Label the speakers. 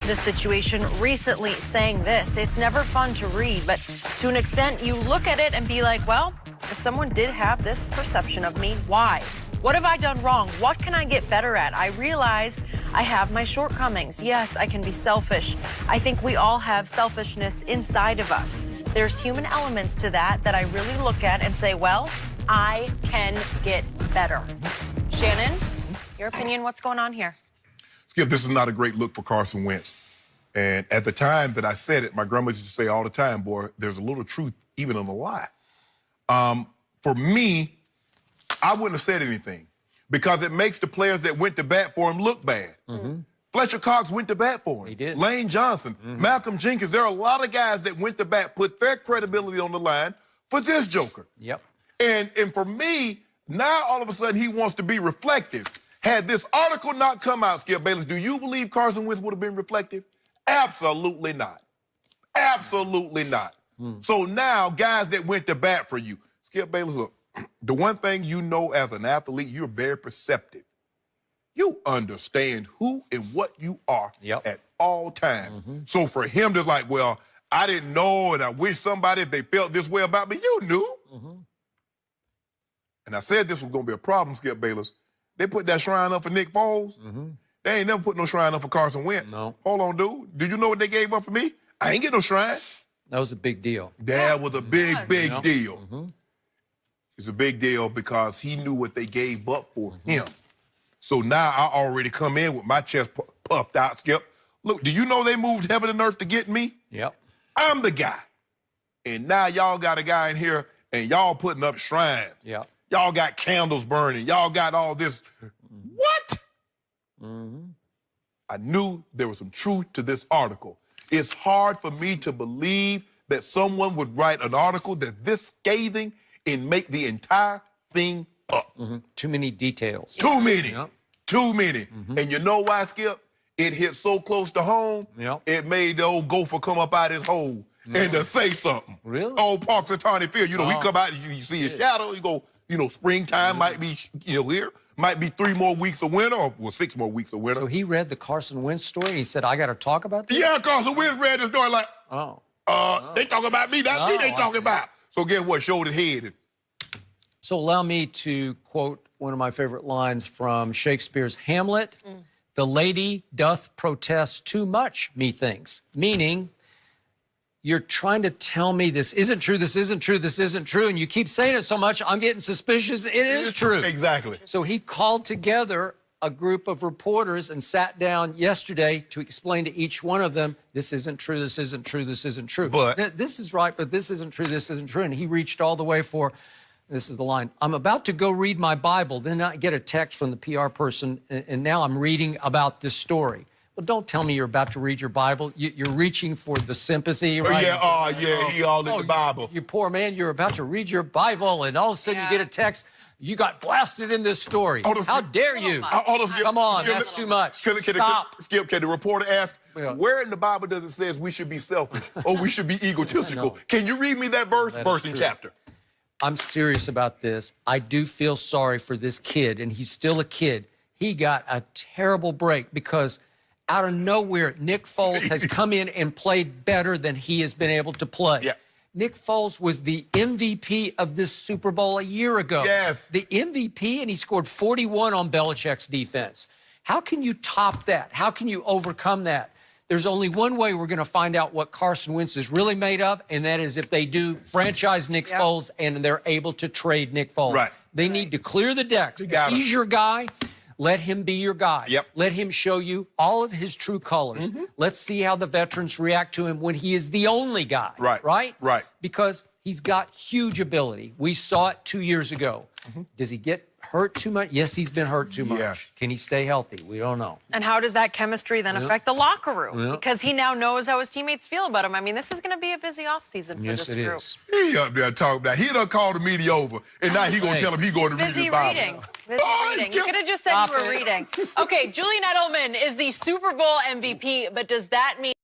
Speaker 1: this situation recently saying this: it's never fun to read, but to an extent you look at it and be like, well, if someone did have this perception of me, why? What have I done wrong? What can I get better at? I realize I have my shortcomings. Yes, I can be selfish. I think we all have selfishness inside of us. There's human elements to that I really look at and say, well, I can get better. Shannon, your opinion, what's going on here?
Speaker 2: Skip, this is not a great look for Carson Wentz. And at the time that I said it, my grandma used to say all the time, boy, there's a little truth even in a lie. For me, I wouldn't have said anything because it makes the players that went to bat for him look bad. Fletcher Cox went to bat for him.
Speaker 3: He did.
Speaker 2: Lane Johnson, Malcolm Jenkins. There are a lot of guys that went to bat, put their credibility on the line for this joker.
Speaker 3: Yep.
Speaker 2: And for me, now all of a sudden he wants to be reflective. Had this article not come out, Skip Bayless, do you believe Carson Wentz would have been reflective? Absolutely not. Absolutely not. So now guys that went to bat for you, Skip Bayless, look, the one thing you know as an athlete, you're very perceptive. You understand who and what you are at all times. So for him to like, well, I didn't know and I wish somebody, if they felt this way about me, you knew. And I said this was going to be a problem, Skip Bayless. They put that shrine up for Nick Foles. They ain't never put no shrine up for Carson Wentz.
Speaker 3: No.
Speaker 2: Hold on, dude. Did you know what they gave up for me? I ain't get no shrine.
Speaker 3: That was a big deal.
Speaker 2: That was a big deal. It's a big deal because he knew what they gave up for him. So now I already come in with my chest puffed out, Skip. Look, do you know they moved heaven and earth to get me?
Speaker 3: Yep.
Speaker 2: I'm the guy. And now y'all got a guy in here and y'all putting up shrines.
Speaker 3: Yep.
Speaker 2: Y'all got candles burning. Y'all got all this. What? I knew there was some truth to this article. It's hard for me to believe that someone would write an article that this scathing and make the entire thing up.
Speaker 3: Too many details.
Speaker 2: Too many. Too many. And you know why, Skip? It hit so close to home, it made the old gopher come up out his hole and to say something.
Speaker 3: Really?
Speaker 2: Old Parks and Tawny Field. You know, he come out and you see his shadow. You go, you know, springtime might be, here. Might be 3 more weeks of winter, or well, 6 more weeks of winter.
Speaker 3: So he read the Carson Wentz story and he said, I got to talk about this?
Speaker 2: Yeah, Carson Wentz read the story like, they talking about me, not me they talking about. So guess what? Showed his head.
Speaker 3: So allow me to quote one of my favorite lines from Shakespeare's Hamlet. The lady doth protest too much, methinks. Meaning, you're trying to tell me this isn't true, this isn't true, this isn't true, and you keep saying it so much, I'm getting suspicious it is true.
Speaker 2: Exactly.
Speaker 3: So he called together a group of reporters and sat down yesterday to explain to each one of them, this isn't true, this isn't true, this isn't true.
Speaker 2: But
Speaker 3: this is right, but this isn't true, this isn't true. And he reached all the way for, this is the line, I'm about to go read my Bible, then I get a text from the PR person, and now I'm reading about this story. Well, don't tell me you're about to read your Bible. You're reaching for the sympathy, right?
Speaker 2: He all in the Bible.
Speaker 3: You poor man, you're about to read your Bible, and all of a sudden you get a text, you got blasted in this story. How dare you? Come on, that's too much. Stop.
Speaker 2: Skip, can the reporter ask, where in the Bible does it say we should be selfish or we should be egotistical? Can you read me that verse? Verse and chapter.
Speaker 3: I'm serious about this. I do feel sorry for this kid, and he's still a kid. He got a terrible break because out of nowhere, Nick Foles has come in and played better than he has been able to play. Nick Foles was the MVP of this Super Bowl a year ago.
Speaker 2: Yes.
Speaker 3: The MVP, and he scored 41 on Belichick's defense. How can you top that? How can you overcome that? There's only one way we're going to find out what Carson Wentz is really made of, and that is if they do franchise Nick Foles and they're able to trade Nick Foles. They need to clear the decks. If he's your guy, let him be your guy. Let him show you all of his true colors. Let's see how the veterans react to him when he is the only guy. Right? Because he's got huge ability. We saw it 2 years ago. Does he get hurt too much? Yes, he's been hurt too much. Can he stay healthy? We don't know.
Speaker 1: And how does that chemistry then affect the locker room? Because he now knows how his teammates feel about him. I mean, this is going to be a busy offseason for this group.
Speaker 3: Yes,
Speaker 2: He up there talking about, he done called the media over, and now he going to tell him he going to read his Bible.
Speaker 1: Busy reading. You could have just said you were reading. Okay, Julian Edelman is the Super Bowl MVP, but does that mean